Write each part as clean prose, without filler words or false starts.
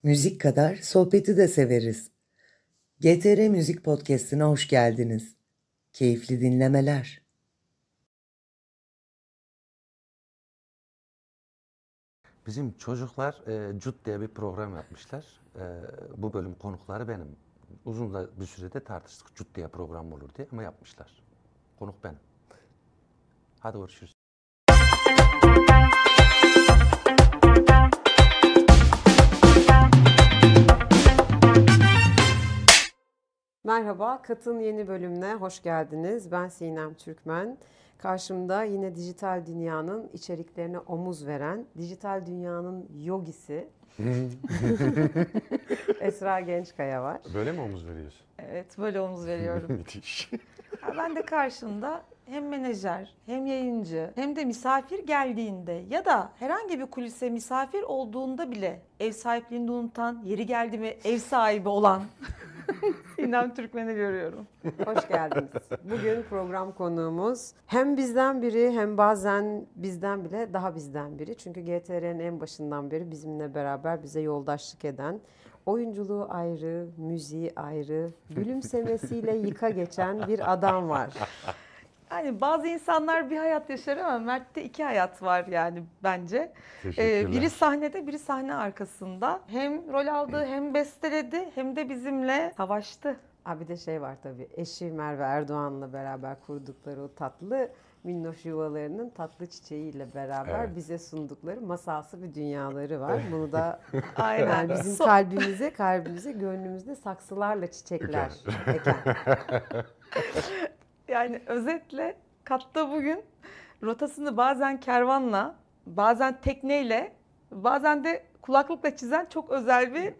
Müzik kadar sohbeti de severiz. GTR Müzik Podcast'ine hoş geldiniz. Keyifli dinlemeler. Bizim çocuklar CUT diye bir program yapmışlar. Bu bölüm konukları benim. Uzun da bir sürede tartıştık CUT diye program olur diye ama yapmışlar. Konuk benim. Hadi görüşürüz. Merhaba, Kat'ın yeni bölümüne hoş geldiniz. Ben Sinem Türkmen. Karşımda yine dijital dünyanın içeriklerine omuz veren, dijital dünyanın yogisi Esra Gençkaya var. Böyle mi omuz veriyorsun? Evet, böyle omuz veriyorum. Müthiş. Ben de karşımda hem menajer, hem yayıncı, hem de misafir geldiğinde ya da herhangi bir kulise misafir olduğunda bile ev sahipliğini unutan, yeri geldi mi ev sahibi olan Sinem Türkmen'i görüyorum. Hoş geldiniz. Bugün program konuğumuz hem bizden biri hem bazen bizden bile daha bizden biri. Çünkü GTR'nin en başından beri bizimle beraber bize yoldaşlık eden, oyunculuğu ayrı, müziği ayrı, gülümsemesiyle yıka geçen bir adam var. Yani bazı insanlar bir hayat yaşar ama Mert'te iki hayat var yani bence. Teşekkürler. Biri sahnede, biri sahne arkasında. Hem rol aldı, hem besteledi, hem de bizimle savaştı. Bir de şey var tabii, eşi Merve Erdoğan'la beraber kurdukları o tatlı minnoş yuvalarının tatlı çiçeğiyle beraber Evet. bize sundukları masalsı bir dünyaları var. Bunu da Aynen. yani bizim kalbimize, gönlümüzde saksılarla çiçekler eken. Yani özetle Kat'ta bugün rotasını bazen kervanla, bazen tekneyle, bazen de kulaklıkla çizen çok özel bir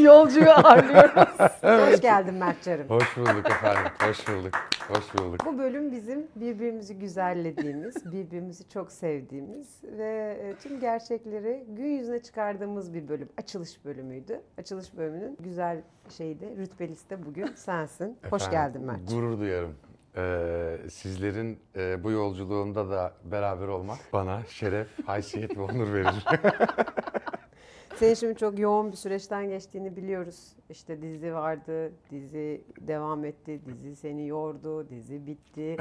yolcuyu ağırlıyoruz. Hoş geldin Mertcan'ım. Hoş bulduk efendim. Hoş bulduk. Hoş bulduk. Bu bölüm bizim birbirimizi güzellediğimiz, birbirimizi çok sevdiğimiz ve tüm gerçekleri gün yüzüne çıkardığımız bir bölüm. Açılış bölümüydü. Açılış bölümünün güzel şeyi de, rütbelisi de bugün sensin. Hoş Efendim, geldin Mertcan. Gurur duyarım. Sizlerin bu yolculuğumda da beraber olmak bana şeref, haysiyet ve onur verir. Senin şimdi çok yoğun bir süreçten geçtiğini biliyoruz. İşte dizi vardı, dizi devam etti, dizi seni yordu, dizi bitti.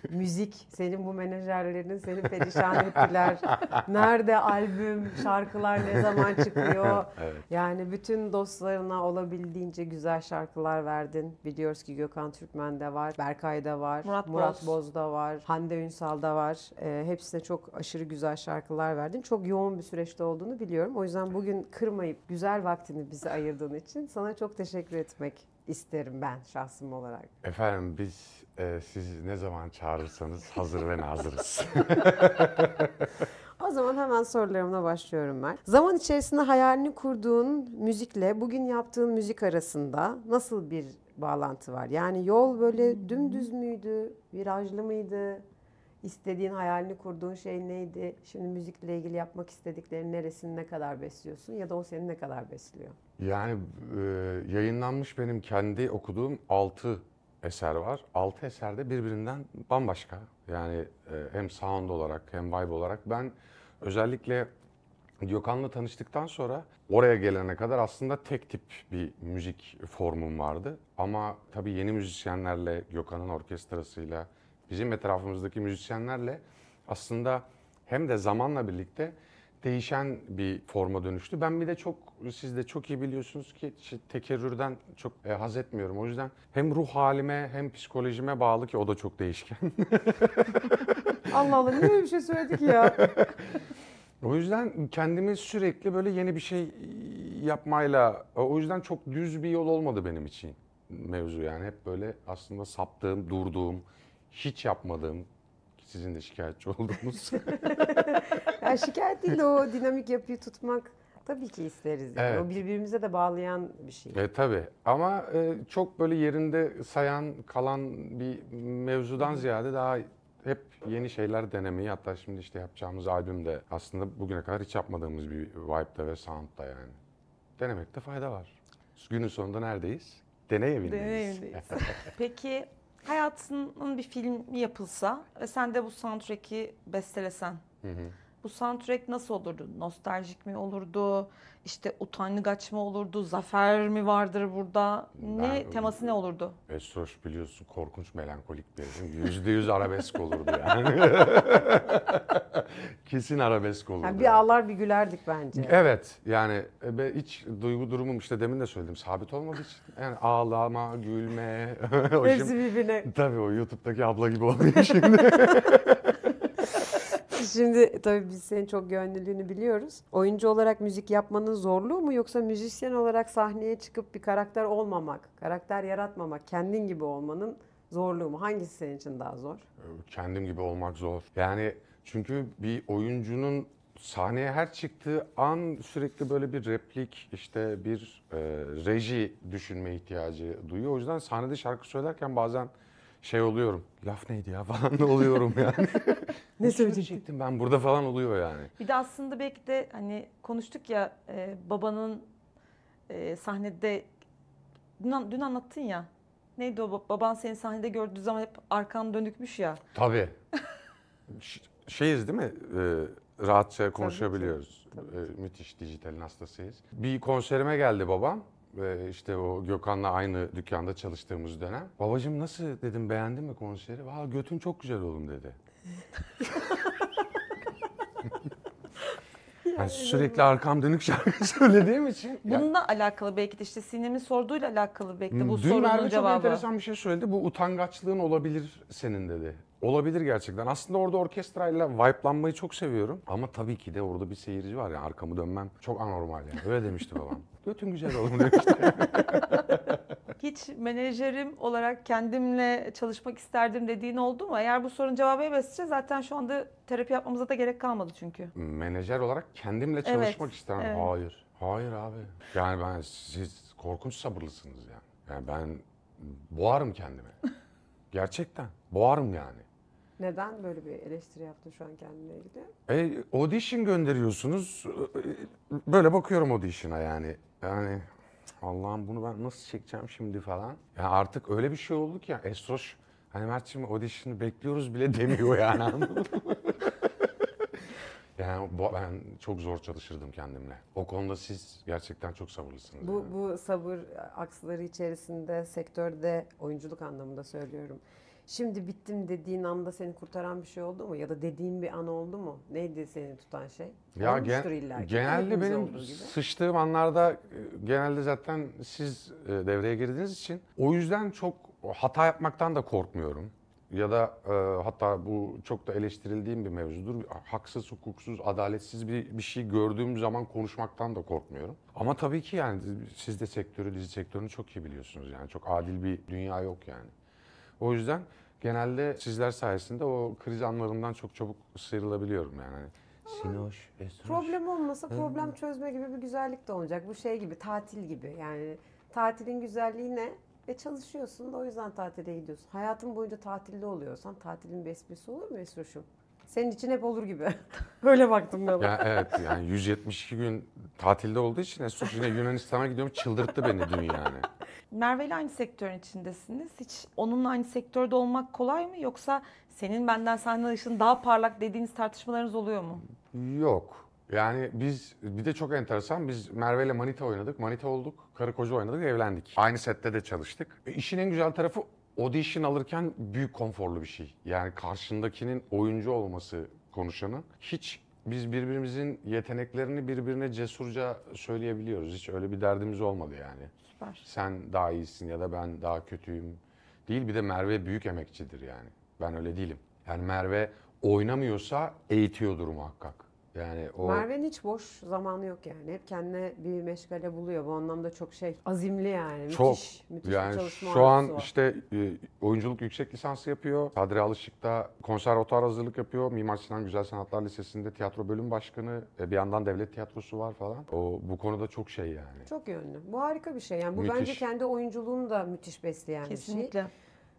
Müzik, senin bu menajerlerin seni perişan ettiler. Nerede albüm, şarkılar ne zaman çıkıyor? Evet. Yani bütün dostlarına olabildiğince güzel şarkılar verdin. Biliyoruz ki Gökhan Türkmen de var, Berkay da var, Murat Boz da var, Hande Ünsal da var. Hepsine çok aşırı güzel şarkılar verdin. Çok yoğun bir süreçte olduğunu biliyorum. O yüzden bugün kırmayıp güzel vaktini bize ayırdığın için sana çok teşekkür etmek isterim ben şahsım olarak. Efendim biz siz ne zaman çağırırsanız hazır ve nazırız. O zaman hemen sorularımla başlıyorum ben. Zaman içerisinde hayalini kurduğun müzikle bugün yaptığın müzik arasında nasıl bir bağlantı var? Yani yol böyle dümdüz müydü, virajlı mıydı? İstediğin, hayalini kurduğun şey neydi? Şimdi müzikle ilgili yapmak istediklerin neresini ne kadar besliyorsun ya da o seni ne kadar besliyor? Yani yayınlanmış benim kendi okuduğum 6 eser var. 6 eser de birbirinden bambaşka. Yani hem sound olarak hem vibe olarak. Ben özellikle Gökhan'la tanıştıktan sonra oraya gelene kadar aslında tek tip bir müzik formum vardı. Ama tabii yeni müzisyenlerle, Gökhan'ın orkestrasıyla, bizim etrafımızdaki müzisyenlerle aslında hem de zamanla birlikte değişen bir forma dönüştü. Ben bir de siz de çok iyi biliyorsunuz ki tekerrürden çok haz etmiyorum. O yüzden hem ruh halime hem psikolojime bağlı ki o da çok değişken. Allah Allah, niye öyle bir şey söyledik ya? O yüzden kendimi sürekli böyle yeni bir şey yapmayla, o yüzden çok düz bir yol olmadı benim için mevzu yani. Hep böyle aslında saptığım, durduğum, hiç yapmadığım, sizin de şikayetçi olduğumuz. Ya şikayet değil de o dinamik yapıyı tutmak tabii ki isteriz. Yani. Evet. O birbirimize de bağlayan bir şey. Tabii ama çok böyle yerinde sayan kalan bir mevzudan ziyade daha hep yeni şeyler denemeyi, hatta şimdi işte yapacağımız albümde aslında bugüne kadar hiç yapmadığımız bir vibe'da ve sound'da yani. Denemekte fayda var. Günün sonunda neredeyiz? Deney evindeyiz. Peki hayatının bir filmi yapılsa ve sen de bu soundtrack'i bestelesen, Hı hı. bu bu soundtrack nasıl olurdu? Nostaljik mi olurdu? İşte utangaç mı olurdu? Zafer mi vardır burada? Teması ne olurdu? Esroş biliyorsun korkunç melankolik bir herif. %100 arabesk olurdu yani. Kesin arabesk olurdu. Yani bir ağlar bir gülerdik bence. Evet yani hiç duygu durumum işte demin de söyledim sabit olmadığı için yani ağlama, gülme. Hepsi birbirine. Tabii o YouTube'daki abla gibi oluyor şimdi. Şimdi tabii biz senin çok gönüllülüğünü biliyoruz. Oyuncu olarak müzik yapmanın zorluğu mu yoksa müzisyen olarak sahneye çıkıp bir karakter olmamak, karakter yaratmamak, kendin gibi olmanın zorluğu mu? Hangisi senin için daha zor? Kendim gibi olmak zor. Yani çünkü bir oyuncunun sahneye her çıktığı an sürekli böyle bir replik, işte bir reji düşünme ihtiyacı duyuyor. O yüzden sahnede şarkı söylerken bazen şey oluyorum. Laf neydi ya falan da oluyorum yani. Ne söyleyecektim ben burada falan oluyor yani. Bir de aslında belki de hani konuştuk ya babanın sahnede dün anlattın ya. Neydi o baban seni sahnede gördüğü zaman hep arkan dönükmüş ya. Tabii. Şeyiz değil mi? Rahatça konuşabiliyoruz. Müthiş dijitalin hastasıyız. Bir konserime geldi babam. İşte o Gökhan'la aynı dükkanda çalıştığımız dönem. Babacığım nasıl dedim, beğendin mi konseri? Valla götün çok güzel oğlum dedi. Yani sürekli arkam dönük şarkı söylediğim için. Bununla alakalı belki de işte Sinem'in sorduğuyla alakalı belki de bu Dün Merve sorunun çok cevabı. enteresan bir şey söyledi. Bu utangaçlığın olabilir senin dedi. Olabilir gerçekten. Aslında orada orkestrayla vibe'lanmayı çok seviyorum. Ama tabii ki de orada bir seyirci var. Yani arkamı dönmem çok anormal yani. Öyle demişti babam. Götün güzel oğlum demişti. Hiç menajerim olarak kendimle çalışmak isterdim dediğin oldu mu? Eğer bu sorunun cevabı evetse zaten şu anda terapi yapmamıza da gerek kalmadı çünkü. Menajer olarak kendimle çalışmak Evet, isterim. evet. Hayır. Hayır abi. Yani siz korkunç sabırlısınız yani. Yani ben boğarım kendimi. Gerçekten. Boğarım yani. Neden böyle bir eleştiri yaptın şu an kendine ilgili? Audition gönderiyorsunuz. Böyle bakıyorum audition'a yani. Yani Allah'ım bunu ben nasıl çekeceğim şimdi falan. Yani artık öyle bir şey oldu ki ya Esroş hani Mert'ciğim audition'ı bekliyoruz bile demiyor yani. Anladın mı? Yani ben çok zor çalışırdım kendimle. O konuda siz gerçekten çok sabırlısınız. yani. Bu sabır aksları içerisinde sektörde oyunculuk anlamında söylüyorum. Şimdi bittim dediğin anda seni kurtaran bir şey oldu mu? Ya da dediğin bir an oldu mu? Neydi seni tutan şey? Ya Olmuştur illa ki. genelde Hepimiz benim olduğu gibi. sıçtığım anlarda genelde zaten siz devreye girdiğiniz için o yüzden çok hata yapmaktan da korkmuyorum. Ya da hatta bu çok da eleştirildiğim bir mevzudur. Haksız, hukuksuz, adaletsiz bir şey gördüğüm zaman konuşmaktan da korkmuyorum. Ama tabii ki yani siz de sektörü, dizi sektörünü çok iyi biliyorsunuz yani. Çok adil bir dünya yok yani. O yüzden genelde sizler sayesinde o kriz anlarından çok çabuk sıyrılabiliyorum yani. Hani Sinoş, Esroş. Problem olmasa problem çözme gibi bir güzellik de olacak. Bu şey gibi, tatil gibi. Yani tatilin güzelliği ne? Çalışıyorsun da o yüzden tatile gidiyorsun. Hayatın boyunca tatilde oluyorsan tatilin bir esprisi olur mu Esroş'um? Senin için hep olur gibi. Öyle baktım ben. Ya evet yani 172 gün tatilde olduğu için Esroş yine Yunanistan'a gidiyorum, çıldırttı beni dün yani. Merve ile aynı sektörün içindesiniz. Hiç onunla aynı sektörde olmak kolay mı? Yoksa senin benden sahne ışığın daha parlak dediğiniz tartışmalarınız oluyor mu? Yok. Yani biz bir de çok enteresan, biz Merve ile Manita oynadık, Manita olduk, karı koca oynadık, evlendik. Aynı sette de çalıştık. İşin en güzel tarafı audition alırken büyük konforlu bir şey. Yani karşındakinin oyuncu olması konuşanın. Hiç biz birbirimizin yeteneklerini birbirine cesurca söyleyebiliyoruz. Hiç öyle bir derdimiz olmadı yani. Süper. Sen daha iyisin ya da ben daha kötüyüm değil. Bir de Merve büyük emekçidir yani. Ben öyle değilim. Yani Merve oynamıyorsa eğitiyordur muhakkak. Yani o Merve'nin hiç boş zamanı yok yani. Hep kendine bir meşgale buluyor. Bu anlamda çok azimli yani. çok Müthiş yani bir çalışma şu an arzusu var. işte oyunculuk yüksek lisansı yapıyor. Sadri Alışık'ta konservatuar hazırlık yapıyor. Mimar Sinan Güzel Sanatlar Lisesi'nde tiyatro bölüm başkanı. Bir yandan devlet tiyatrosu var falan. O bu konuda çok şey yani. Çok yönlü. Bu harika bir şey. Yani bu Müthiş. bence kendi oyunculuğunu da müthiş besleyen bir şey. Kesinlikle.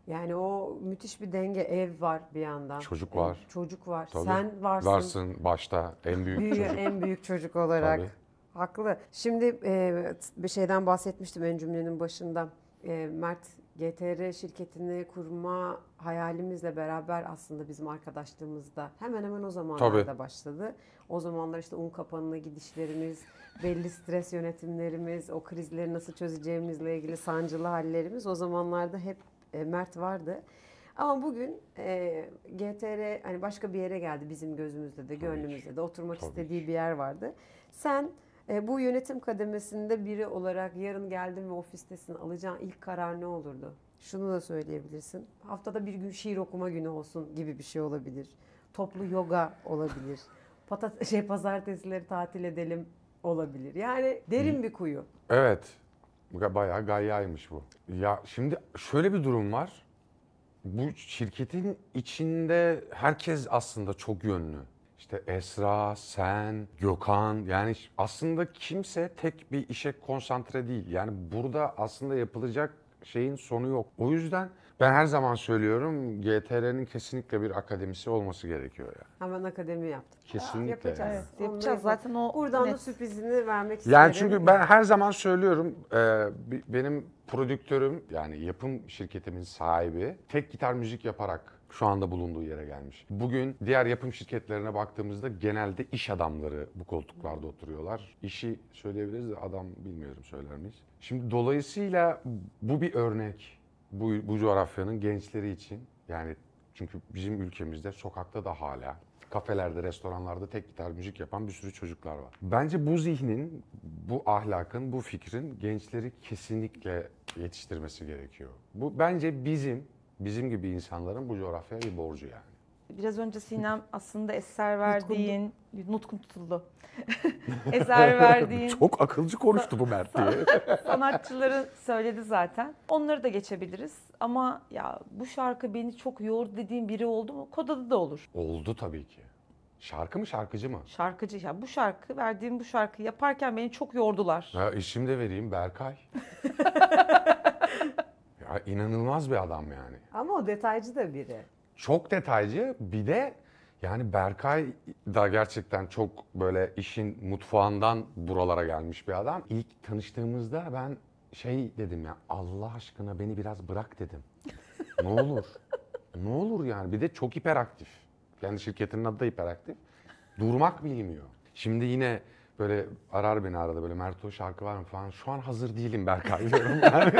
Yani o müthiş bir denge, ev var bir yandan. Çocuk var. Çocuk var. Tabii. Sen varsın. Varsın başta en büyük çocuk. En büyük çocuk olarak. Tabii. Haklı. Şimdi bir şeyden bahsetmiştim en cümlenin başında. Mert GTR şirketini kurma hayalimizle beraber aslında bizim arkadaşlığımızda hemen hemen o zamanlarda başladı. O zamanlar işte un kapanına gidişlerimiz, belli stres yönetimlerimiz, o krizleri nasıl çözeceğimizle ilgili sancılı hallerimiz o zamanlarda hep Mert vardı. Ama bugün GTR hani başka bir yere geldi bizim gözümüzde de, gönlümüzde de oturmak istediği bir yer vardı. Sen bu yönetim kademesinde biri olarak yarın geldin ve ofistesin, alacağın ilk karar ne olurdu? Şunu da söyleyebilirsin. Haftada bir gün şiir okuma günü olsun gibi bir şey olabilir. Toplu yoga olabilir. Pazartesileri tatil edelim olabilir. Yani derin bir kuyu. Evet. Bayağı gayyaymış bu. Ya şimdi şöyle bir durum var. Bu şirketin içinde herkes aslında çok yönlü. İşte Esra, sen, Gökhan, yani aslında kimse tek bir işe konsantre değil. Yani burada aslında yapılacak şeyin sonu yok. O yüzden ben her zaman söylüyorum GTR'nin kesinlikle bir akademisi olması gerekiyor yani. Hemen akademi yaptık. Kesinlikle. Yapacağız. Yani. Evet, Onu yapacağız yapalım. zaten o Buradan da net. sürprizini vermek isterim. Yani çünkü ben her zaman söylüyorum benim prodüktörüm yani yapım şirketimin sahibi tek gitar müzik yaparak şu anda bulunduğu yere gelmiş. Bugün diğer yapım şirketlerine baktığımızda genelde iş adamları bu koltuklarda oturuyorlar. İşi söyleyebiliriz de adam bilmiyorum söyler miyiz? Şimdi dolayısıyla bu bir örnek. Bu coğrafyanın gençleri için yani çünkü bizim ülkemizde sokakta da hala kafelerde, restoranlarda tek gitar müzik yapan bir sürü çocuklar var. Bence bu zihnin, bu ahlakın, bu fikrin gençleri kesinlikle yetiştirmesi gerekiyor. Bu bence bizim gibi insanların bu coğrafyaya bir borcu yani. Biraz önce Sinem aslında eser verdiğin, nutkun tutuldu. Eser verdiğin Çok akılcı konuştu bu Mert diye. sanatçıların söyledi zaten. Onları da geçebiliriz. Ama ya bu şarkı beni çok yordu dediğin biri oldu mu? Kodada da olur. Oldu tabii ki. Şarkı mı şarkıcı mı? Şarkıcı ya verdiğim bu şarkı yaparken beni çok yordular. Ya isim de vereyim Berkay. Ya inanılmaz bir adam yani. Ama o detaycı da biri. Çok detaycı. Bir de yani Berkay da gerçekten çok böyle işin mutfağından buralara gelmiş bir adam. İlk tanıştığımızda ben şey dedim ya Allah aşkına beni biraz bırak dedim. Ne olur. Ne olur yani. Bir de çok hiperaktif. Kendi şirketinin adı da hiperaktif. Durmak bilmiyor. Şimdi yine böyle arar beni arada böyle Mert o şarkı var mı falan. Şu an hazır değilim Berkay diyorum yani.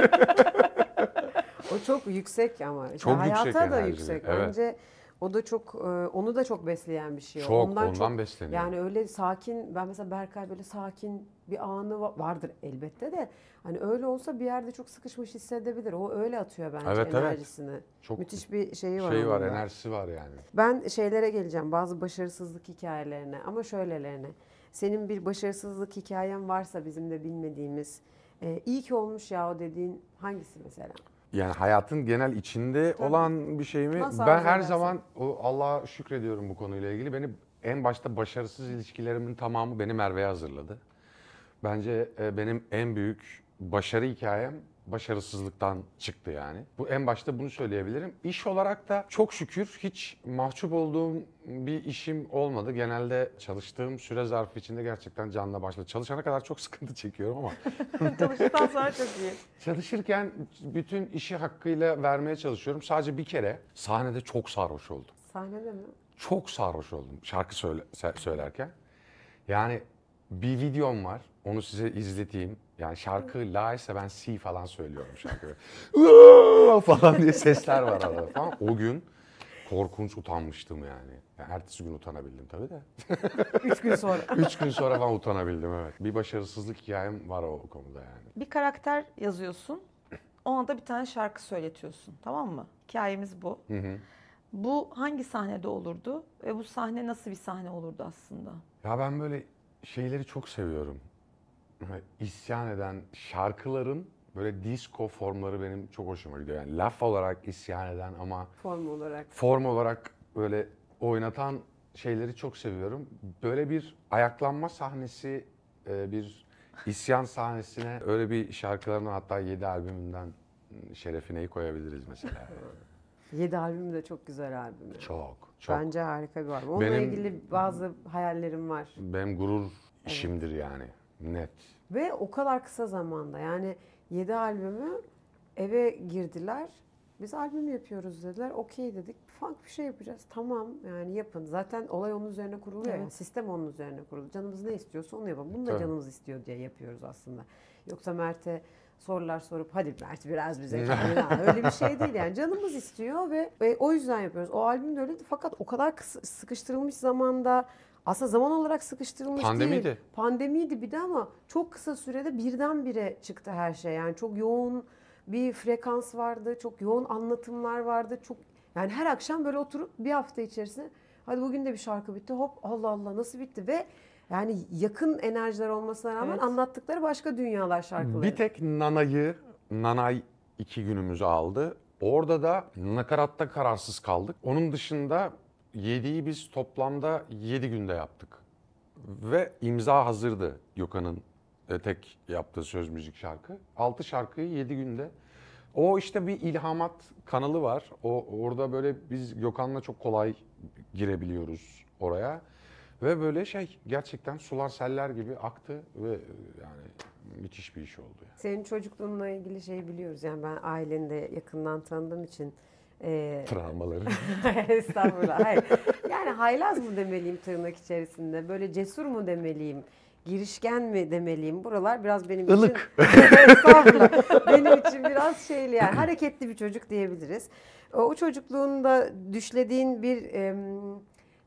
O çok yüksek ama. Çok hayata yüksek da enerjili, yüksek. evet. Bence o da çok onu da çok besleyen bir şey. Çok, Ondan ondan besleniyor. Yani öyle sakin, ben mesela Berkay böyle sakin bir anı vardır elbette de hani öyle olsa bir yerde çok sıkışmış hissedebilir. O öyle atıyor bence Evet, evet. enerjisini. Çok Müthiş bir şeyi var. şey var, onun da. enerjisi var yani. Ben şeylere geleceğim, bazı başarısızlık hikayelerine ama şöylelerine. Senin bir başarısızlık hikayen varsa bizim de bilmediğimiz, iyi ki olmuş ya o dediğin hangisi mesela? Yani hayatın genel içinde Tabii. olan bir şey mi? Nasıl Ben arzu her edersen. zaman Allah'a şükrediyorum bu konuyla ilgili. Beni en başta başarısız ilişkilerimin tamamı beni Merve'ye hazırladı. Bence benim en büyük başarı hikayem başarısızlıktan çıktı yani. Bu en başta bunu söyleyebilirim. İş olarak da çok şükür hiç mahcup olduğum bir işim olmadı. Genelde çalıştığım süre zarfı içinde gerçekten canla başla. Çalışana kadar çok sıkıntı çekiyorum ama Çalıştıktan sonra çok iyi. çalışırken bütün işi hakkıyla vermeye çalışıyorum. Sadece bir kere sahnede çok sarhoş oldum. Sahnede mi? Çok sarhoş oldum şarkı söylerken. Yani bir videom var. Onu size izleteyim. Yani şarkı la ise ben si falan söylüyorum şarkıyı. falan diye sesler var arada falan. O gün korkunç utanmıştım yani. Ertesi gün utanabildim tabii de. 3 gün sonra. 3 gün sonra ben utanabildim evet. Bir başarısızlık hikayem var o konuda yani. Bir karakter yazıyorsun. Ona da bir tane şarkı söyletiyorsun. Tamam mı? Hikayemiz bu. Hı hı. Bu hangi sahnede olurdu ve bu sahne nasıl bir sahne olurdu aslında? Ya ben böyle şeyleri çok seviyorum. İsyan eden şarkıların böyle disco formları benim çok hoşuma gidiyor. Yani laf olarak isyan eden ama Form olarak. form olarak böyle oynatan şeyleri çok seviyorum. Böyle bir ayaklanma sahnesi, bir isyan sahnesine öyle bir şarkılarından hatta 7 albümünden Şerefine'yi koyabiliriz mesela. 7 albüm de çok güzel albüm. Yani. Çok. Bence harika bir albüm. Onunla Benim- ilgili bazı hayallerim var. Benim gurur işimdir yani. Net. Ve o kadar kısa zamanda yani 7 albümü eve girdiler. Biz albüm yapıyoruz dediler. Okey dedik. Funk bir şey yapacağız. Tamam yani yapın. Zaten olay onun üzerine kuruluyor. Evet. Yani sistem onun üzerine kurulu. Canımız ne istiyorsa onu yapalım. Bunu da Tabii. canımız istiyor diye yapıyoruz aslında. Yoksa Mert'e sorular sorup hadi Mert biraz bize kendini al. Öyle bir şey değil yani. Canımız istiyor ve o yüzden yapıyoruz. O albüm de öyleydi. Fakat o kadar sıkıştırılmış zamanda, aslında zaman olarak sıkıştırılmış Pandemiydi. değil. Pandemiydi bir de ama çok kısa sürede birdenbire çıktı her şey. Yani çok yoğun bir frekans vardı, çok yoğun anlatımlar vardı. Çok yani her akşam böyle oturup bir hafta içerisinde hadi bugün de bir şarkı bitti. Hop Allah Allah nasıl bitti ve yani yakın enerjiler olmasına rağmen Evet. anlattıkları başka dünyalar şarkıları. Bir tek Nanay 2 günümüzü aldı. Orada da nakaratta kararsız kaldık. Onun dışında 7'yi biz toplamda 7 günde yaptık. Ve imza hazırdı Gökhan'ın tek yaptığı söz müzik şarkı. 6 şarkıyı 7 günde. O işte bir ilhamat kanalı var. Orada böyle biz Gökhan'la çok kolay girebiliyoruz oraya. Ve böyle gerçekten sular seller gibi aktı ve yani müthiş bir iş oldu. Yani. Senin çocukluğunla ilgili şeyi biliyoruz. Yani ben aileni de yakından tanıdığım için Travmaları. estağfurullah. Hayır. Yani haylaz mı demeliyim tırnak içerisinde? Böyle cesur mu demeliyim? Girişken mi demeliyim? Buralar biraz benim için... Ilık. Estağfurullah. Benim için biraz şeyli yani hareketli bir çocuk diyebiliriz. O çocukluğunda düşlediğin bir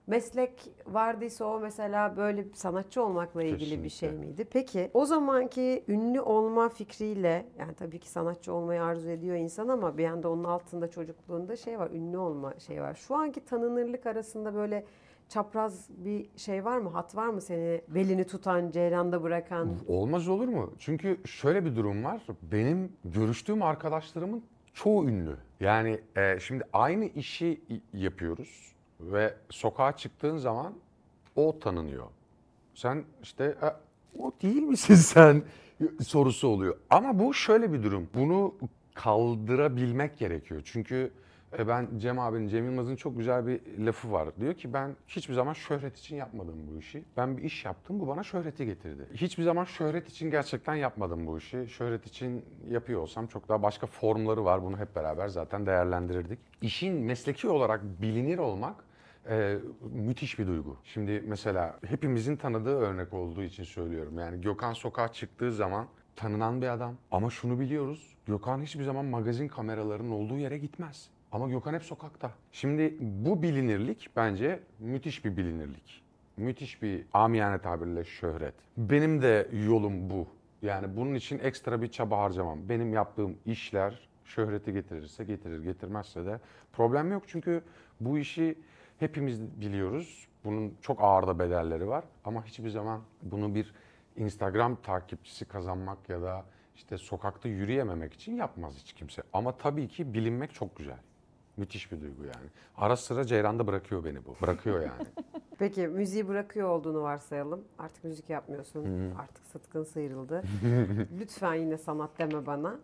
meslek vardıysa o mesela böyle sanatçı olmakla ilgili bir şey Kesinlikle. miydi? Peki o zamanki ünlü olma fikriyle yani tabii ki sanatçı olmayı arzu ediyor insan ama bir yanda onun altında çocukluğunda şey var, ünlü olma şey var. Şu anki tanınırlık arasında böyle çapraz bir şey var mı? Hat var mı seni belini tutan, ceyranda bırakan? Olmaz olur mu? Çünkü şöyle bir durum var. Benim görüştüğüm arkadaşlarımın çoğu ünlü. Yani şimdi aynı işi yapıyoruz ve sokağa çıktığın zaman o tanınıyor. Sen işte o değil misin sen sorusu oluyor. Ama bu şöyle bir durum. Bunu kaldırabilmek gerekiyor. Çünkü ben Cem Yılmaz'ın çok güzel bir lafı var. Diyor ki ben hiçbir zaman şöhret için yapmadım bu işi. Ben bir iş yaptım, bu bana şöhreti getirdi. Hiçbir zaman şöhret için gerçekten yapmadım bu işi. Şöhret için yapıyor olsam çok daha başka formları var. Bunu hep beraber zaten değerlendirirdik. İşin mesleki olarak bilinir olmak müthiş bir duygu. Şimdi mesela hepimizin tanıdığı örnek olduğu için söylüyorum. Yani Gökhan sokağa çıktığı zaman tanınan bir adam. Ama şunu biliyoruz, Gökhan hiçbir zaman magazin kameralarının olduğu yere gitmez. Ama Gökhan hep sokakta. Şimdi bu bilinirlik bence müthiş bir bilinirlik. Müthiş bir amiyane tabirle şöhret. Benim de yolum bu. Yani bunun için ekstra bir çaba harcamam. Benim yaptığım işler şöhreti getirirse getirir, getirmezse de problem yok. Çünkü bu işi hepimiz biliyoruz. Bunun çok ağır da bedelleri var. Ama hiçbir zaman bunu bir Instagram takipçisi kazanmak ya da işte sokakta yürüyememek için yapmaz hiç kimse. Ama tabii ki bilinmek çok güzel. Müthiş bir duygu yani. Ara sıra ceyranda bırakıyor beni bu. Bırakıyor yani. Peki müziği bırakıyor olduğunu varsayalım. Artık müzik yapmıyorsun. Artık sıtkın sıyrıldı. Lütfen yine sanat deme bana.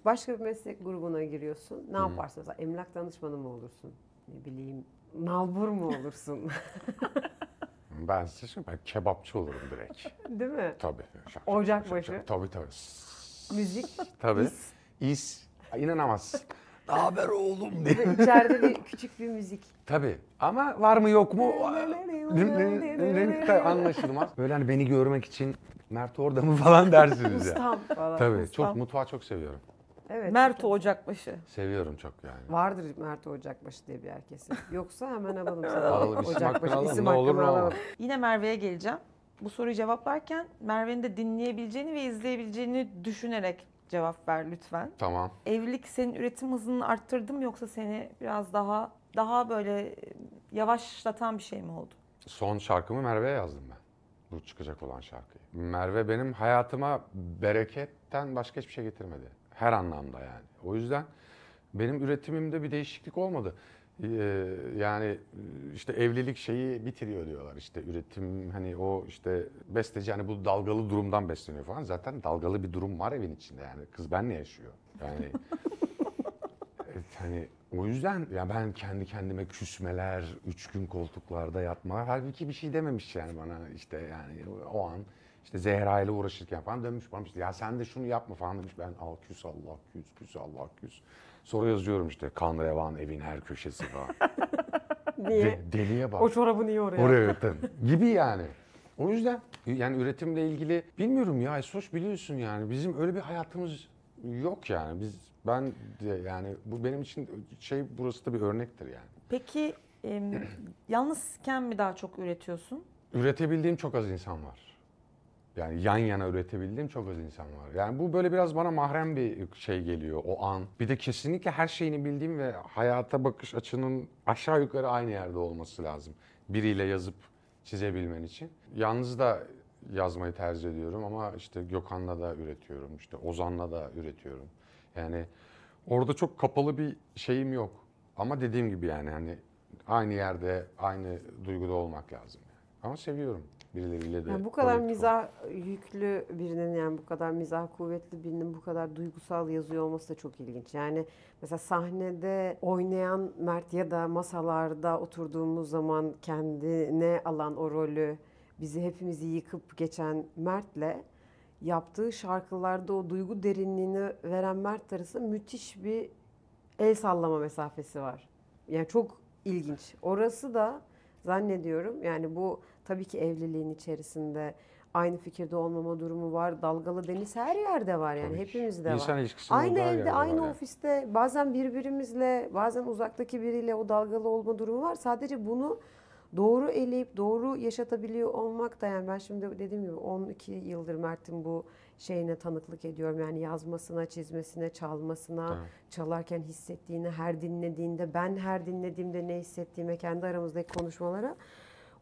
Başka bir meslek grubuna giriyorsun. Ne yaparsın? Mesela emlak danışmanı mı olursun? Ne bileyim nalbur mu olursun? Ben size söyleyeyim, ben kebapçı olurum direkt. Değil mi? Tabii. Ocakbaşı. Tabii. Müzik. Tabii. is. İz. İnanamaz. Ne haber oğlum diye. Ve içeride bir küçük bir müzik. Tabii. Ama var mı yok mu anlaşılmaz. Böyle hani beni görmek için Mert orada mı falan dersiniz ya. Ustam falan. Tabii. Ustam. Çok mutfağı çok seviyorum. Evet. Mert Ocakbaşı. Seviyorum çok yani. Vardır Mert Ocakbaşı diye bir herkesin. Yoksa hemen alalım sana. Alalım, isim hakkını Ocakbaşı alalım. isim Ne olur, hakkını ne olmaz. alalım. Yine Merve'ye geleceğim. Bu soruyu cevaplarken Merve'nin de dinleyebileceğini ve izleyebileceğini düşünerek cevap ver lütfen. Tamam. Evlilik senin üretim hızını arttırdı mı yoksa seni biraz daha böyle yavaşlatan bir şey mi oldu? Son şarkımı Merve'ye yazdım ben. Bu çıkacak olan şarkıyı. Merve benim hayatıma bereketten başka hiçbir şey getirmedi. Her anlamda yani. O yüzden benim üretimimde bir değişiklik olmadı. Yani işte evlilik şeyi bitiriyor diyorlar. İşte üretim hani o işte besteci hani bu dalgalı durumdan besleniyor falan. Zaten dalgalı bir durum var evin içinde yani. Kız benle yaşıyor. Yani hani o yüzden ya ben kendi kendime küsmeler, 3 gün koltuklarda yatma. Halbuki bir şey dememiş yani bana işte yani o an İşte Zehra ile uğraşırken falan dönmüş bana işte ya sen de şunu yapma falan demiş. Ben al küs Allah küs küs Allah küs. Sonra yazıyorum işte kan revan evin her köşesi falan. Niye? Deliye bak. O çorabı niye oraya? Oraya öten. Gibi yani. O yüzden yani üretimle ilgili bilmiyorum ya Esoş biliyorsun yani bizim öyle bir hayatımız yok yani. Ben yani bu benim için burası da bir örnektir yani. Peki yalnızken mi daha çok üretiyorsun? Üretebildiğim çok az insan var. Yani yan yana üretebildiğim çok az insan var. Yani bu böyle biraz bana mahrem bir şey geliyor o an. Bir de kesinlikle her şeyini bildiğim ve hayata bakış açının aşağı yukarı aynı yerde olması lazım. Biriyle yazıp çizebilmen için. Yalnız da yazmayı tercih ediyorum ama işte Gökhan'la da üretiyorum, işte Ozan'la da üretiyorum. Yani orada çok kapalı bir şeyim yok. Ama dediğim gibi yani hani aynı yerde, aynı duyguda olmak lazım. Ama seviyorum. Birileriyle de Yani bu kadar kolektif mizah yüklü birinin yani bu kadar mizah kuvvetli birinin bu kadar duygusal yazıyor olması da çok ilginç. Yani mesela sahnede oynayan Mert ya da masalarda oturduğumuz zaman kendine alan o rolü bizi hepimizi yıkıp geçen Mert'le yaptığu şarkılarda o duygu derinliğini veren Mert arasında müthiş bir el sallama mesafesi var. Yani çok ilginç. Orası da zannediyorum yani bu tabii ki evliliğin içerisinde aynı fikirde olmama durumu var. Dalgalı deniz her yerde var yani Tabii ki. hepimizde var. İnsan ilişkisinde Aynı olduğu her evde, yerde aynı var yani. ofiste bazen birbirimizle, bazen uzaktaki biriyle o dalgalı olma durumu var. Sadece bunu doğru eleyip doğru yaşatabiliyor olmak da yani ben şimdi dediğim gibi 12 yıldır Mert'in bu şeyine tanıklık ediyorum. Yani yazmasına, çizmesine, çalmasına, Evet. çalarken hissettiğini, her dinlediğinde, ben her dinlediğimde ne hissettiğime, kendi aramızdaki konuşmalara.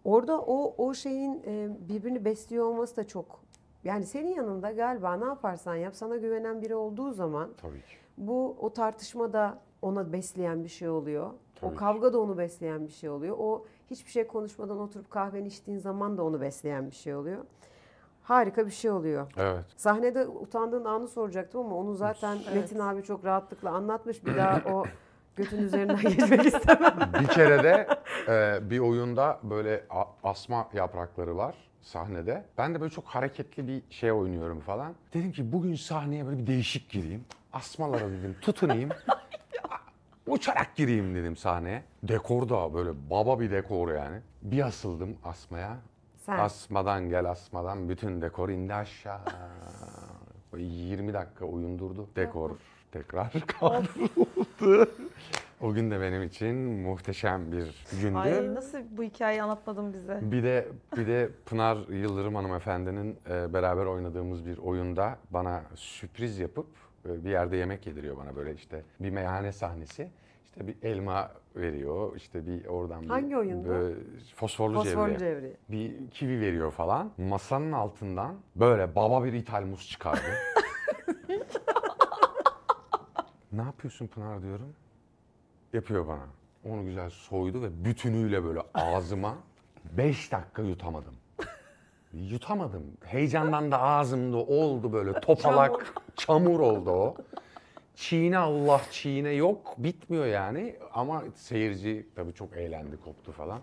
Orada o şeyin birbirini besliyor olması da çok. Yani senin yanında galiba ne yaparsan yap sana güvenen biri olduğu zaman Tabii ki. bu o tartışma da ona besleyen bir şey oluyor. Tabii O ki. kavga da onu besleyen bir şey oluyor. O hiçbir şey konuşmadan oturup kahveni içtiğin zaman da onu besleyen bir şey oluyor. Harika bir şey oluyor. Evet. Sahnede utandığın anı soracaktım ama onu zaten Evet. Metin abi çok rahatlıkla anlatmış. Bir daha o götün üzerinden geçmek istemem. Bir kere de bir oyunda böyle asma yaprakları var sahnede. Ben de böyle çok hareketli bir şey oynuyorum falan. Dedim ki bugün sahneye böyle bir değişik gireyim. Asmalara dedim tutunayım. Uçarak gireyim dedim sahneye. Dekor da böyle baba bir dekor yani. Bir asıldım asmaya. Sen. Asmadan gel asmadan bütün dekor indi aşağı. Böyle 20 dakika oyun durdu. Dekor tekrar kaldırıldı. O gün de benim için muhteşem bir gündü. Ay nasıl bu hikayeyi anlatmadın bize? Bir de Pınar Yıldırım hanımefendinin beraber oynadığımız bir oyunda bana sürpriz yapıp bir yerde yemek yediriyor bana böyle işte bir meyhane sahnesi. İşte bir elma veriyor, işte bir oradan Hangi oyundu? Fosforlu Fosforlu Cevriye. Cevriye. Bir kivi veriyor falan. Masanın altından böyle baba bir ithal muz çıkardı. Ne yapıyorsun Pınar diyorum. Yapıyor bana. Onu güzel soydu ve bütünüyle böyle ağzıma 5 dakika yutamadım. Yutamadım. Heyecandan da ağzımda oldu böyle topalak, çamur oldu o. Çiğne Allah çiğne yok. Bitmiyor yani. Ama seyirci tabii çok eğlendi, koptu falan.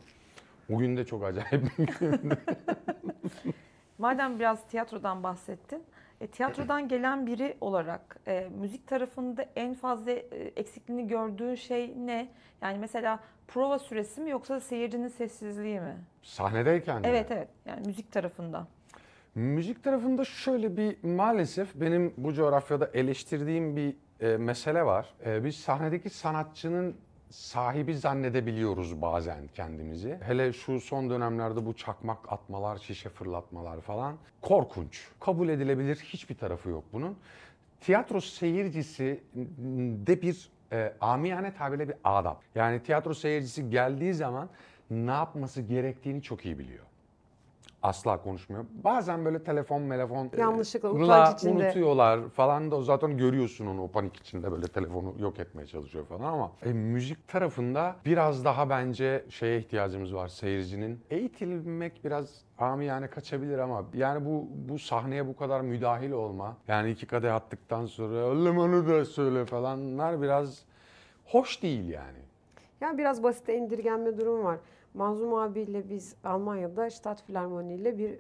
O gün de çok acayip bir gündü. Madem biraz tiyatrodan bahsettin, tiyatrodan gelen biri olarak müzik tarafında en fazla eksikliğini gördüğün şey ne? Yani mesela prova süresi mi yoksa seyircinin sessizliği mi? Sahnedeyken de. Evet yani müzik tarafında. Müzik tarafında şöyle bir maalesef benim bu coğrafyada eleştirdiğim bir mesele var. Biz sahnedeki sanatçının sahibi zannedebiliyoruz bazen kendimizi. Hele şu son dönemlerde bu çakmak atmalar, şişe fırlatmalar falan korkunç. Kabul edilebilir hiçbir tarafı yok bunun. Tiyatro seyircisi de bir amiyane tabirle bir adab. Yani tiyatro seyircisi geldiği zaman ne yapması gerektiğini çok iyi biliyor. Asla konuşmuyor. Bazen böyle telefon Yanlışlıkla utanç içinde unutuyorlar falan da zaten görüyorsun onu o panik içinde böyle telefonu yok etmeye çalışıyor falan ama müzik tarafında biraz daha bence şeye ihtiyacımız var seyircinin. Eğitilmek biraz amiyane kaçabilir ama yani bu sahneye bu kadar müdahil olma yani 2 kadeh attıktan sonra oğlum onu da söyle falanlar biraz hoş değil yani. yani biraz basite indirgenme durumu var. Manzum abiyle biz Almanya'da Stadtphilharmonie ile bir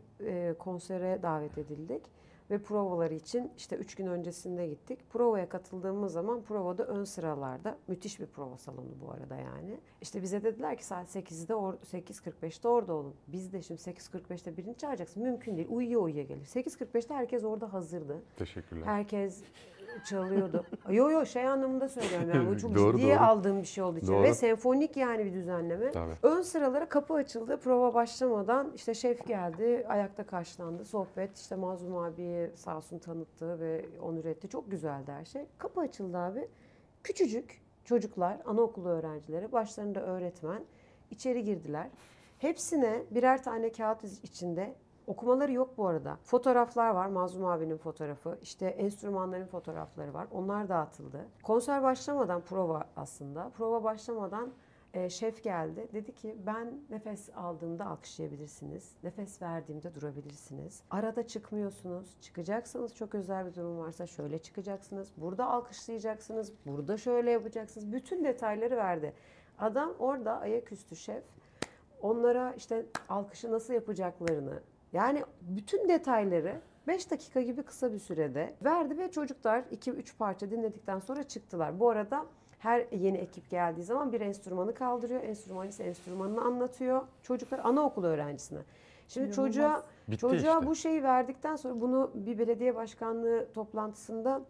konsere davet edildik. Ve provaları için işte 3 gün öncesinde gittik. Provaya katıldığımız zaman provada ön sıralarda, müthiş bir prova salonu bu arada yani. İşte bize dediler ki saat 8.45'te orada olun. Biz de şimdi 8.45'te birini çağıracaksın. Mümkün değil. Uyuya gelir. 8.45'te herkes orada hazırdı. Teşekkürler. Herkes çalıyordu. Yo şey anlamında söylüyorum yani bu çok Doğru, ciddiye doğru. aldığım bir şey olduğu için Doğru. ve senfonik yani bir düzenleme. Tabii. Ön sıralara kapı açıldı. Prova başlamadan işte şef geldi. Ayakta karşılandı. Sohbet işte Mazlum abiyi sağ olsun tanıttı ve onur etti. Çok güzeldi her şey. Kapı açıldı abi. Küçücük çocuklar, anaokulu öğrencileri, başlarında öğretmen içeri girdiler. Hepsine birer tane kağıt içinde. Okumaları yok bu arada. Fotoğraflar var. Mazlum abinin fotoğrafı. İşte enstrümanların fotoğrafları var. Onlar dağıtıldı. Konser başlamadan prova aslında. Prova başlamadan şef geldi. Dedi ki ben nefes aldığımda alkışlayabilirsiniz. Nefes verdiğimde durabilirsiniz. Arada çıkmıyorsunuz. Çıkacaksanız çok özel bir durum varsa şöyle çıkacaksınız. Burada alkışlayacaksınız. Burada şöyle yapacaksınız. Bütün detayları verdi. Adam orada ayaküstü şef. Onlara işte alkışı nasıl yapacaklarını, yani bütün detayları 5 dakika gibi kısa bir sürede verdi ve çocuklar 2-3 parça dinledikten sonra çıktılar. Bu arada her yeni ekip geldiği zaman bir enstrümanı kaldırıyor. Enstrümanist enstrümanını anlatıyor. Çocuklar anaokulu öğrencisine. Şimdi çocuğa işte. bu şeyi verdikten sonra bunu bir belediye başkanlığı toplantısında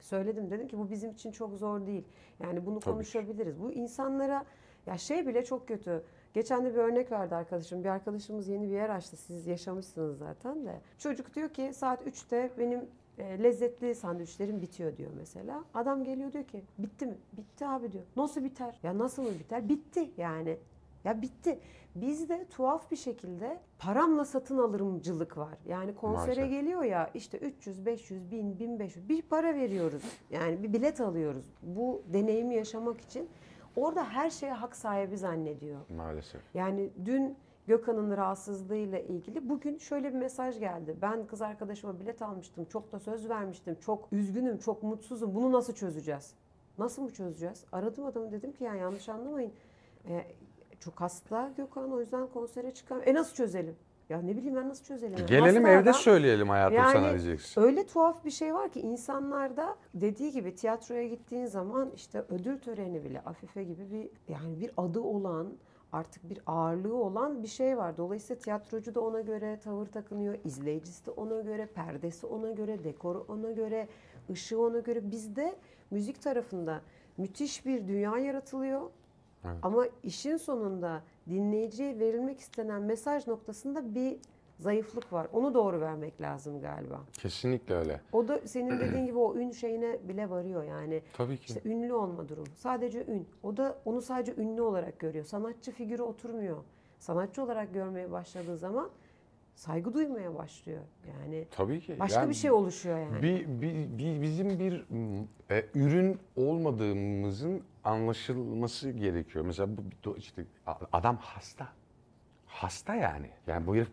söyledim. Dedim ki bu bizim için çok zor değil. Yani bunu Tabii konuşabiliriz. Bu insanlara ya şey bile çok kötü. Geçen de bir örnek verdi arkadaşım. Bir arkadaşımız yeni bir yer açtı. Siz yaşamışsınız zaten de. Çocuk diyor ki saat 3'te benim lezzetli sandviçlerim bitiyor diyor mesela. Adam geliyor diyor ki bitti mi? Bitti abi diyor. Nasıl biter? Ya nasıl mı biter? Bitti yani. Ya bitti. Bizde tuhaf bir şekilde paramla satın alırımcılık var. Yani konsere Maalesef. geliyor ya işte 300, 500, 1000, 1500 bir para veriyoruz. Yani bir bilet alıyoruz. Bu deneyimi yaşamak için. Orada her şeye hak sahibi zannediyor. Maalesef. Yani dün Gökhan'ın rahatsızlığıyla ilgili bugün şöyle bir mesaj geldi. Ben kız arkadaşıma bilet almıştım. Çok da söz vermiştim. Çok üzgünüm, çok mutsuzum. Bunu nasıl çözeceğiz? Nasıl mı çözeceğiz? Aradım adamı dedim ki yani yanlış anlamayın. Çok hasta Gökhan o yüzden konsere çıkan. Nasıl çözelim? Ya ne bileyim ben nasıl çözelim? Yani Gelelim hasta evde adam. söyleyelim hayatım Yani sana diyeceksin. öyle tuhaf bir şey var ki insanlarda dediği gibi tiyatroya gittiğin zaman işte ödül töreni bile Afife gibi bir adı olan artık bir ağırlığı olan bir şey var. Dolayısıyla tiyatrocu da ona göre tavır takınıyor, izleyicisi de ona göre, perdesi ona göre, dekoru ona göre, ışığı ona göre. Bizde müzik tarafında müthiş bir dünya yaratılıyor. Evet. Ama işin sonunda dinleyiciye verilmek istenen mesaj noktasında bir zayıflık var. Onu doğru vermek lazım galiba. Kesinlikle öyle. O da senin dediğin gibi o ün şeyine bile varıyor yani. Tabii ki. İşte ünlü olma durumu. Sadece ün. O da onu sadece ünlü olarak görüyor. Sanatçı figürü oturmuyor. Sanatçı olarak görmeye başladığı zaman saygı duymaya başlıyor. Yani Tabii ki. başka Yani bir şey oluşuyor yani. bizim bir ürün olmadığımızın anlaşılması gerekiyor. Mesela işte adam hasta. Hasta yani. Yani bu herif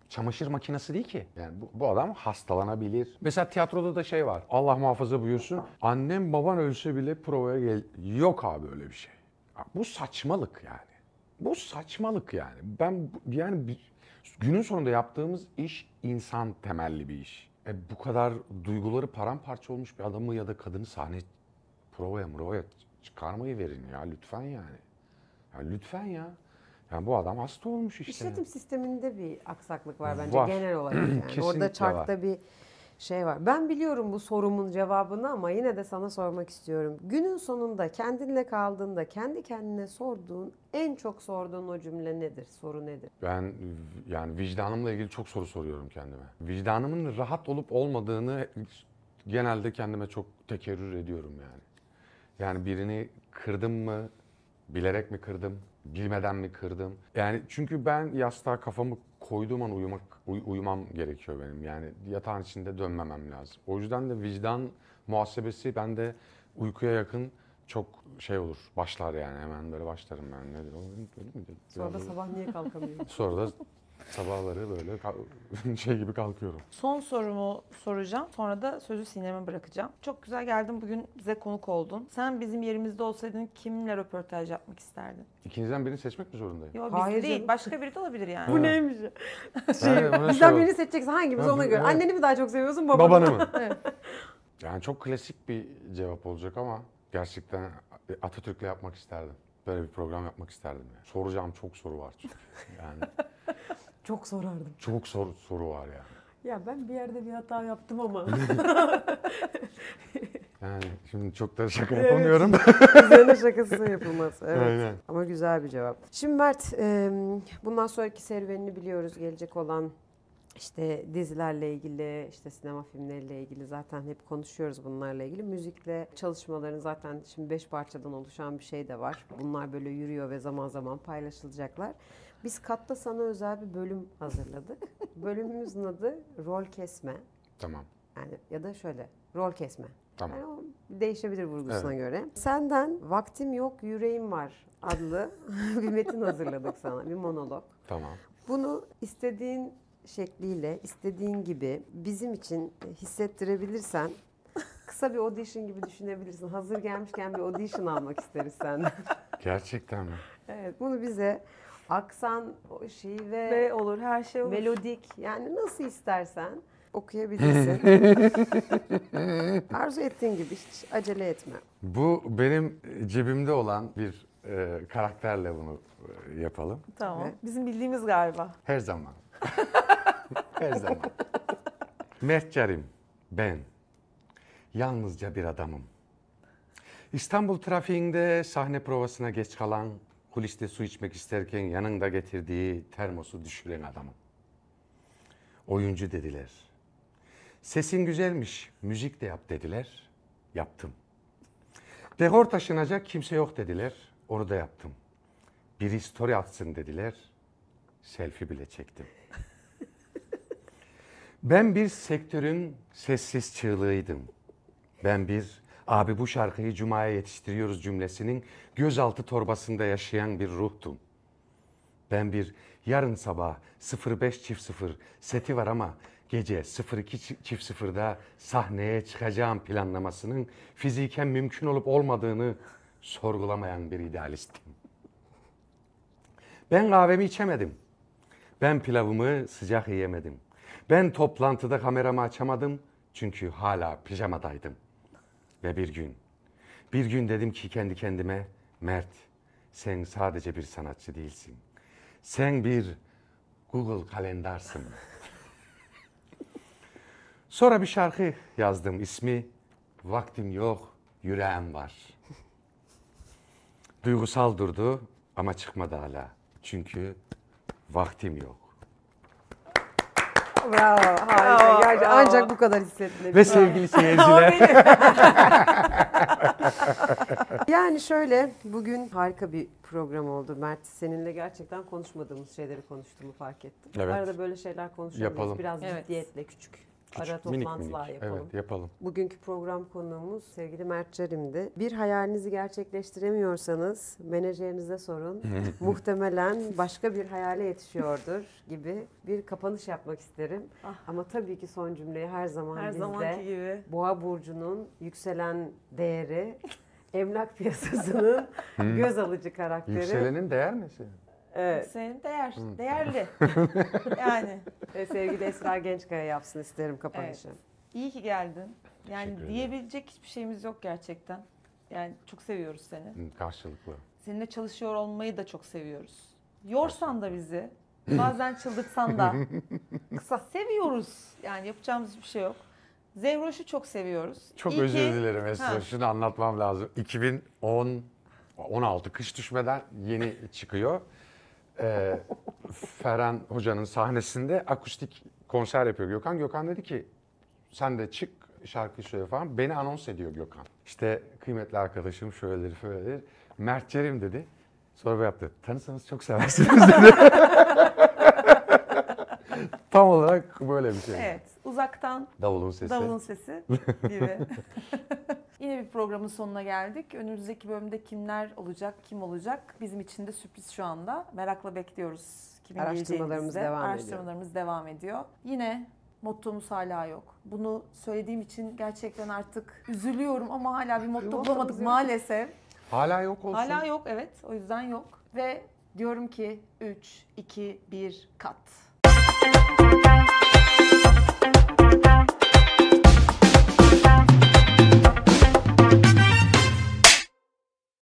çamaşır makinesi değil ki. Yani bu adam hastalanabilir. Mesela tiyatroda da şey var. Allah muhafaza buyursun. Annem baban ölse bile provaya gel. Yok abi öyle bir şey. Bu saçmalık yani. Bu saçmalık yani. Günün sonunda yaptığımız iş insan temelli bir iş. Bu kadar duyguları paramparça olmuş bir adamı ya da kadını sahne provaya çıkarmayı verin ya lütfen yani. Ya lütfen ya. Yani bu adam hasta olmuş işte. İşletim sisteminde bir aksaklık var bence Var. genel olarak yani. Kesinlikle Orada çarkta var. bir şey var. Ben biliyorum bu sorumun cevabını ama yine de sana sormak istiyorum. Günün sonunda kendinle kaldığında kendi kendine en çok sorduğun o cümle nedir? Soru nedir? Ben yani vicdanımla ilgili çok soru soruyorum kendime. Vicdanımın rahat olup olmadığını genelde kendime çok tekerrür ediyorum yani. Yani birini kırdım mı, bilerek mi kırdım, bilmeden mi kırdım? Yani çünkü ben yastığa kafamı koyduğum an uyumam gerekiyor benim. Yani yatağın içinde dönmemem lazım. O yüzden de vicdan muhasebesi bende uykuya yakın çok şey olur. Başlar yani hemen böyle başlarım ben. Sonra da sabah niye kalkamıyorum? Sonra da Sabahları böyle şey gibi kalkıyorum. Son sorumu soracağım. Sonra da sözü Sinem'e bırakacağım. Çok güzel geldin. Bugün bize konuk oldun. Sen bizim yerimizde olsaydın kimle röportaj yapmak isterdin? İkinizden birini seçmek mi zorundayım? Yok Hayır biz değil. canım. Başka biri de olabilir yani. Bu neymiş? Bizden Birini seçeceksin, hangimiz ona göre. evet. Anneni mi daha çok seviyorsun, babanı mı? Babanı mı? Evet. Yani çok klasik bir cevap olacak ama gerçekten Atatürk'le yapmak isterdim. Böyle bir program yapmak isterdim yani. Soracağım çok soru var çünkü. Yani Çok sorardım. çok soru var yani. Ya ben bir yerde bir hata yaptım ama. Yani şimdi çok da şaka yapamıyorum. Üzerine şakası yapılmaz. Evet. Aynen. Ama güzel bir cevap. Şimdi Mert, bundan sonraki serüvenini biliyoruz. Gelecek olan işte dizilerle ilgili, işte sinema filmleriyle ilgili zaten hep konuşuyoruz bunlarla ilgili. Müzikle çalışmaların zaten şimdi 5 parçadan oluşan bir şey de var. Bunlar böyle yürüyor ve zaman zaman paylaşılacaklar. Biz Kat'ta sana özel bir bölüm hazırladık. Bölümümüzün adı Rol Kesme. Tamam. Yani ya da şöyle, rol kesme. Tamam. Yani o değişebilir vurgusuna Evet. göre. Senden Vaktim Yok Yüreğim Var adlı bir metin hazırladık sana, bir monolog. Tamam. Bunu istediğin şekliyle, istediğin gibi bizim için hissettirebilirsen kısa bir audition gibi düşünebilirsin. Hazır gelmişken bir audition almak isteriz senden. Gerçekten mi? Evet, bunu bize aksan, şive, Ve olur, her şey olur. melodik, yani nasıl istersen okuyabilirsin. Arzu ettiğin gibi, hiç acele etme. Bu benim cebimde olan bir karakterle bunu yapalım. Tamam. Evet. Bizim bildiğimiz galiba. Her zaman. Her zaman. Mert Carim, ben. Yalnızca bir adamım. İstanbul trafiğinde sahne provasına geç kalan, kuliste su içmek isterken yanında getirdiği termosu düşüren adamım. Oyuncu dediler. Sesin güzelmiş, müzik de yap dediler. Yaptım. Dekor taşınacak kimse yok dediler. Onu da yaptım. Biri story atsın dediler. Selfie bile çektim. Ben bir sektörün sessiz çığlığıydım. Ben bir abi bu şarkıyı Cuma'ya yetiştiriyoruz cümlesinin gözaltı torbasında yaşayan bir ruhtum. Ben bir yarın sabah 05.00 seti var ama gece 02.00'da sahneye çıkacağım planlamasının fiziken mümkün olup olmadığını sorgulamayan bir idealistim. Ben kahvemi içemedim. Ben pilavımı sıcak yiyemedim. Ben toplantıda kameramı açamadım çünkü hala pijamadaydım. Ve bir gün dedim ki kendi kendime, Mert, sen sadece bir sanatçı değilsin. Sen bir Google kalendarsın. Sonra bir şarkı yazdım, ismi Vaktim Yok, Yüreğim Var. Duygusal durdu ama çıkmadı hala. Çünkü vaktim yok. Bravo, harika. Gerçekten ancak bu kadar hissedilebilir. Ve sevgili seyirciler. Yani şöyle, bugün harika bir program oldu Mert. Seninle gerçekten konuşmadığımız şeyleri konuştuğumu fark ettim. Evet. Arada böyle şeyler konuşabiliriz. Yapalım. Biraz Evet. ciddiyetle küçük ara Minik toplantılar minik. yapalım. Evet, yapalım. Bugünkü program konuğumuz sevgili Mert Carim'di. Bir hayalinizi gerçekleştiremiyorsanız menajerinize sorun. Muhtemelen başka bir hayale yetişiyordur gibi bir kapanış yapmak isterim. Ah. Ama tabii ki son cümleyi her zaman Her bizde. zamanki gibi. Boğa burcunun yükselen değeri, emlak piyasasının göz alıcı karakteri. Yükselenin değer nesi? Evet. Senin değerli. Yani Sevgili Esra Gençkaya yapsın isterim kapanışı. iyi ki geldin. Yani Teşekkür ederim. diyebilecek hiçbir şeyimiz yok gerçekten. Yani çok seviyoruz seni. Karşılıklı. Seninle çalışıyor olmayı da çok seviyoruz. Yorsan da bizi, bazen çıldırtsan da kısa seviyoruz. Yani yapacağımız bir şey yok. Zevroş'u çok seviyoruz. Çok İyi özür ki- dilerim Esra. Ha. Şunu anlatmam lazım. 2016 kış düşmeden yeni çıkıyor. Ferhan Hoca'nın sahnesinde akustik konser yapıyor Gökhan. Gökhan dedi ki sen de çık şarkı söyle falan. Beni anons ediyor Gökhan. İşte kıymetli arkadaşım şöyledir şöyledir. Mert Cerim dedi. Sonra yaptı. Tanısanız çok seversiniz dedi. Tam olarak böyle bir şey. Evet, uzaktan Davulun sesi. davulun sesi gibi. Yine bir programın sonuna geldik. Önümüzdeki bölümde kimler olacak, kim olacak? Bizim için de sürpriz şu anda. Merakla bekliyoruz kimin Araştırmalarımız geleceğimizde. devam ediyor. Araştırmalarımız devam ediyor. Yine mottomuz hala yok. Bunu söylediğim için gerçekten artık üzülüyorum ama hala bir motto Mottomuz bulamadık yok. maalesef. Hala yok olsun. Hala yok, evet, o yüzden yok. Ve diyorum ki 3, 2, 1 kat.